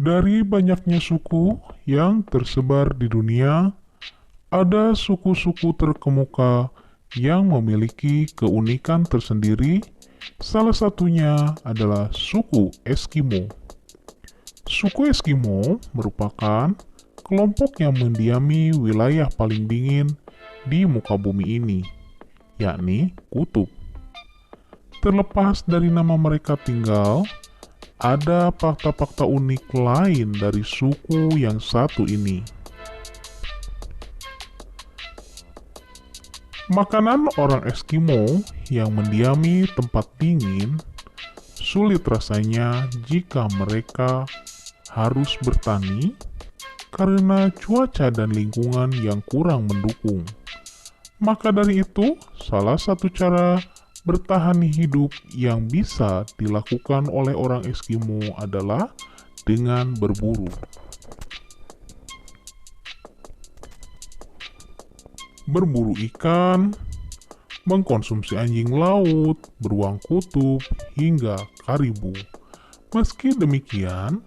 Dari banyaknya suku yang tersebar di dunia, ada suku-suku terkemuka yang memiliki keunikan tersendiri. Salah satunya adalah suku Eskimo. Suku Eskimo merupakan kelompok yang mendiami wilayah paling dingin di muka bumi ini, yakni kutub. Terlepas dari nama mereka tinggal, ada fakta-fakta unik lain dari suku yang satu ini. Makanan orang Eskimo yang mendiami tempat dingin sulit rasanya jika mereka harus bertani karena cuaca dan lingkungan yang kurang mendukung. Maka dari itu, salah satu cara bertahan hidup yang bisa dilakukan oleh orang Eskimo adalah dengan berburu. Berburu ikan, mengkonsumsi anjing laut, beruang kutub, hingga karibu. Meski demikian,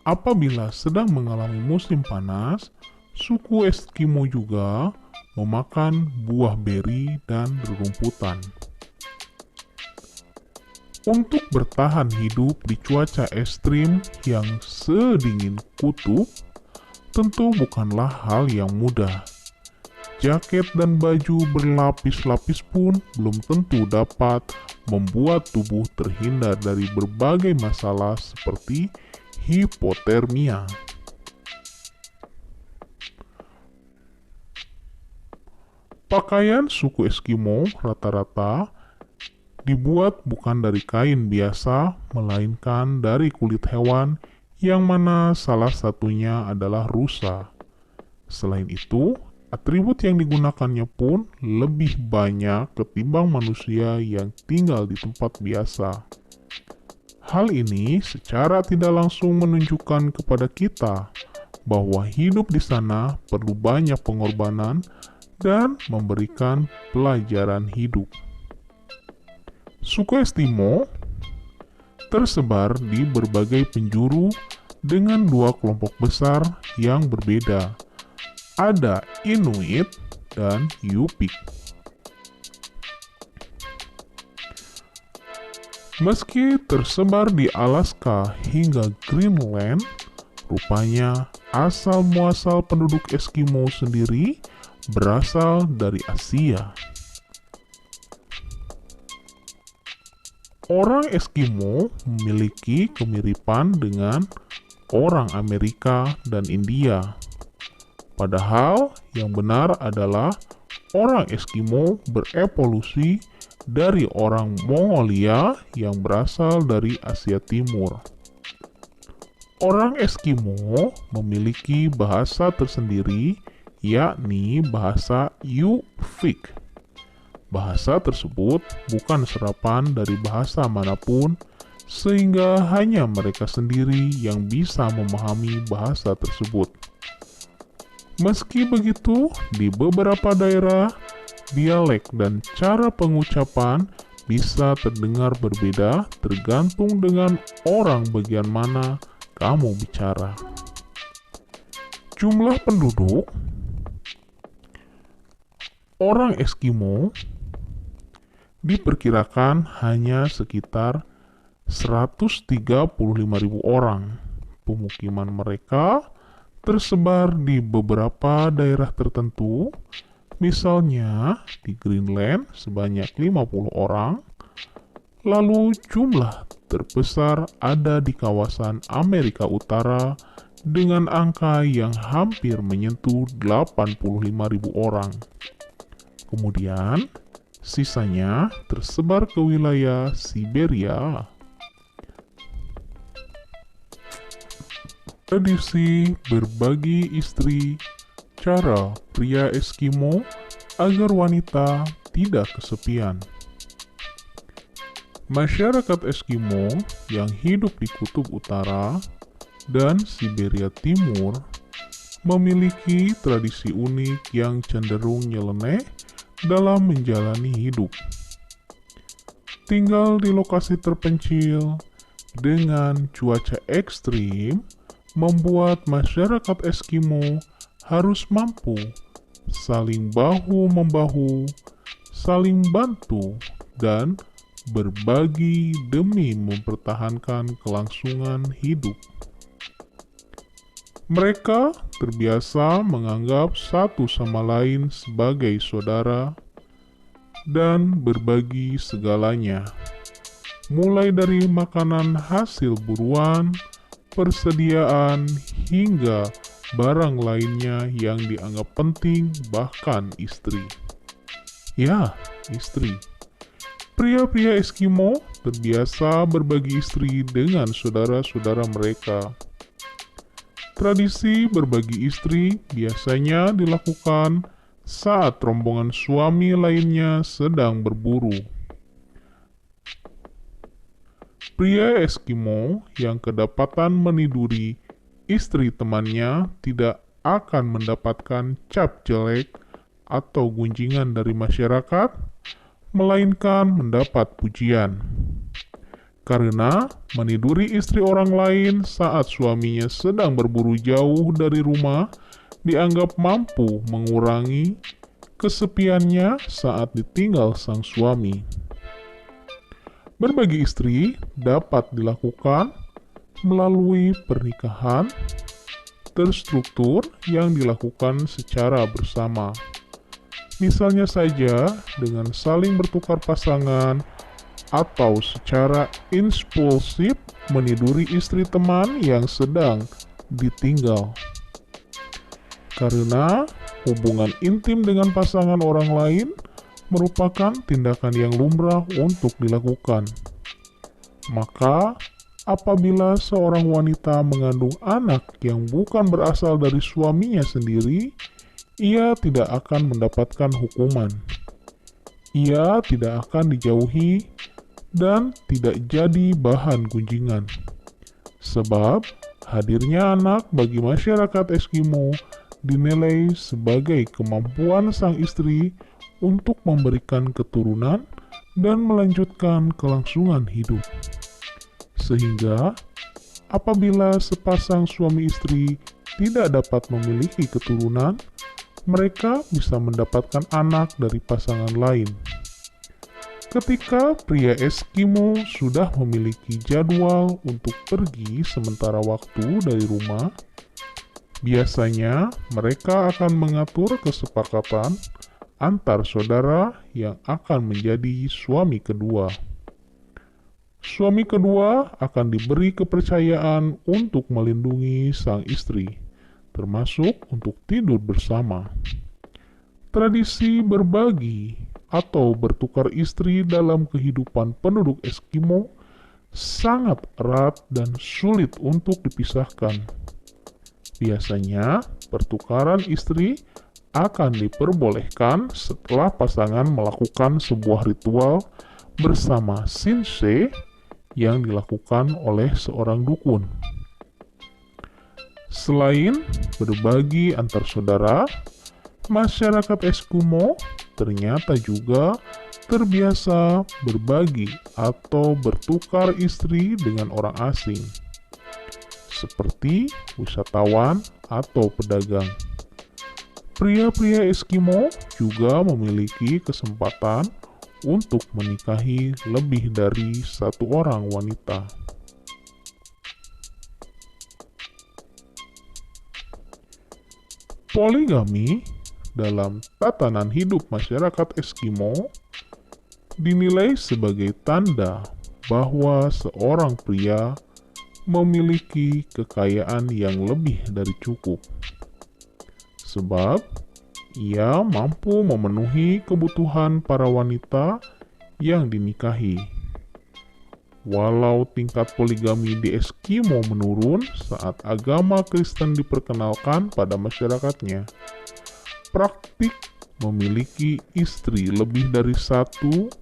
apabila sedang mengalami musim panas, suku Eskimo juga memakan buah beri dan rerumputan. Untuk bertahan hidup di cuaca ekstrim yang sedingin kutub, tentu bukanlah hal yang mudah. Jaket dan baju berlapis-lapis pun belum tentu dapat membuat tubuh terhindar dari berbagai masalah seperti hipotermia. Pakaian suku Eskimo rata-rata dibuat bukan dari kain biasa, melainkan dari kulit hewan yang mana salah satunya adalah rusa. Selain itu, atribut yang digunakannya pun lebih banyak ketimbang manusia yang tinggal di tempat biasa. Hal ini secara tidak langsung menunjukkan kepada kita bahwa hidup di sana perlu banyak pengorbanan dan memberikan pelajaran hidup. Suku Eskimo tersebar di berbagai penjuru dengan dua kelompok besar yang berbeda. Ada Inuit dan Yupik. Meski tersebar di Alaska hingga Greenland, rupanya asal-muasal penduduk Eskimo sendiri berasal dari Asia. Orang Eskimo memiliki kemiripan dengan orang Amerika dan India. Padahal yang benar adalah orang Eskimo berevolusi dari orang Mongolia yang berasal dari Asia Timur. Orang Eskimo memiliki bahasa tersendiri, yakni bahasa Yupik. Bahasa tersebut bukan serapan dari bahasa manapun, sehingga hanya mereka sendiri yang bisa memahami bahasa tersebut. Meski begitu, di beberapa daerah, dialek dan cara pengucapan bisa terdengar berbeda tergantung dengan orang bagian mana kamu bicara. Jumlah penduduk orang Eskimo diperkirakan hanya sekitar 135.000 orang. Pemukiman mereka tersebar di beberapa daerah tertentu, misalnya di Greenland sebanyak 50 orang, lalu jumlah terbesar ada di kawasan Amerika Utara dengan angka yang hampir menyentuh 85.000 orang. Kemudian, sisanya tersebar ke wilayah Siberia. Tradisi berbagi istri, cara pria Eskimo agar wanita tidak kesepian. Masyarakat Eskimo yang hidup di Kutub Utara dan Siberia Timur memiliki tradisi unik yang cenderung nyeleneh dalam menjalani hidup. Tinggal di lokasi terpencil dengan cuaca ekstrim, membuat masyarakat Eskimo harus mampu saling bahu-membahu, saling bantu, dan berbagi demi mempertahankan kelangsungan hidup. Mereka terbiasa menganggap satu sama lain sebagai saudara dan berbagi segalanya, mulai dari makanan hasil buruan, persediaan, hingga barang lainnya yang dianggap penting, bahkan istri. Ya, istri. Pria-pria Eskimo terbiasa berbagi istri dengan saudara-saudara mereka. Tradisi berbagi istri biasanya dilakukan saat rombongan suami lainnya sedang berburu. Pria Eskimo yang kedapatan meniduri istri temannya tidak akan mendapatkan cap jelek atau gunjingan dari masyarakat, melainkan mendapat pujian. Karena meniduri istri orang lain saat suaminya sedang berburu jauh dari rumah dianggap mampu mengurangi kesepiannya saat ditinggal sang suami. Berbagi istri dapat dilakukan melalui pernikahan terstruktur yang dilakukan secara bersama. Misalnya saja dengan saling bertukar pasangan atau secara impulsif meniduri istri teman yang sedang ditinggal. Karena hubungan intim dengan pasangan orang lain merupakan tindakan yang lumrah untuk dilakukan. Maka, apabila seorang wanita mengandung anak yang bukan berasal dari suaminya sendiri, ia tidak akan mendapatkan hukuman. Ia tidak akan dijauhi dan tidak jadi bahan gunjingan. Sebab, hadirnya anak bagi masyarakat Eskimo dinilai sebagai kemampuan sang istri untuk memberikan keturunan dan melanjutkan kelangsungan hidup. Sehingga, apabila sepasang suami istri tidak dapat memiliki keturunan, mereka bisa mendapatkan anak dari pasangan lain. Ketika pria Eskimo sudah memiliki jadwal untuk pergi sementara waktu dari rumah, biasanya mereka akan mengatur kesepakatan antar saudara yang akan menjadi suami kedua. Suami kedua akan diberi kepercayaan untuk melindungi sang istri, termasuk untuk tidur bersama. Tradisi berbagi atau bertukar istri dalam kehidupan penduduk Eskimo sangat erat dan sulit untuk dipisahkan. Biasanya, pertukaran istri akan diperbolehkan setelah pasangan melakukan sebuah ritual bersama Sinse yang dilakukan oleh seorang dukun. Selain berbagi antar saudara, masyarakat Eskimo ternyata juga terbiasa berbagi atau bertukar istri dengan orang asing, seperti wisatawan atau pedagang. Pria-pria Eskimo juga memiliki kesempatan untuk menikahi lebih dari satu orang wanita. Poligami dalam tatanan hidup masyarakat Eskimo dinilai sebagai tanda bahwa seorang pria memiliki kekayaan yang lebih dari cukup. Sebab ia mampu memenuhi kebutuhan para wanita yang dinikahi. Walau tingkat poligami di Eskimo menurun saat agama Kristen diperkenalkan pada masyarakatnya, praktik memiliki istri lebih dari satu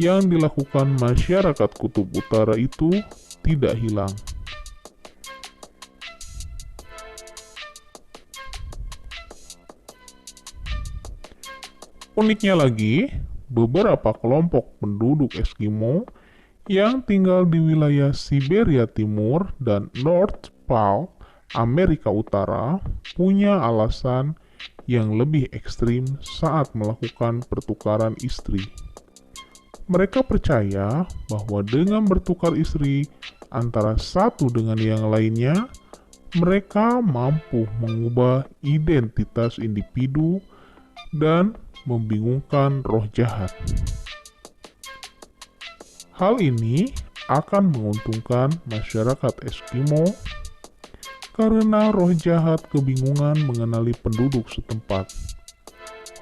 yang dilakukan masyarakat Kutub Utara itu tidak hilang. Uniknya lagi, beberapa kelompok penduduk Eskimo yang tinggal di wilayah Siberia Timur dan North Pole Amerika Utara punya alasan yang lebih ekstrim saat melakukan pertukaran istri. Mereka percaya bahwa dengan bertukar istri antara satu dengan yang lainnya, mereka mampu mengubah identitas individu dan membingungkan roh jahat. Hal ini akan menguntungkan masyarakat Eskimo karena roh jahat kebingungan mengenali penduduk setempat.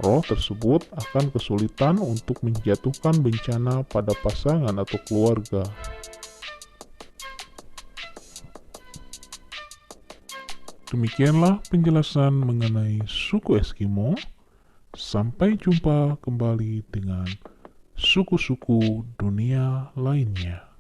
Roh tersebut akan kesulitan untuk menjatuhkan bencana pada pasangan atau keluarga. Demikianlah penjelasan mengenai suku Eskimo. Sampai jumpa kembali dengan suku-suku dunia lainnya.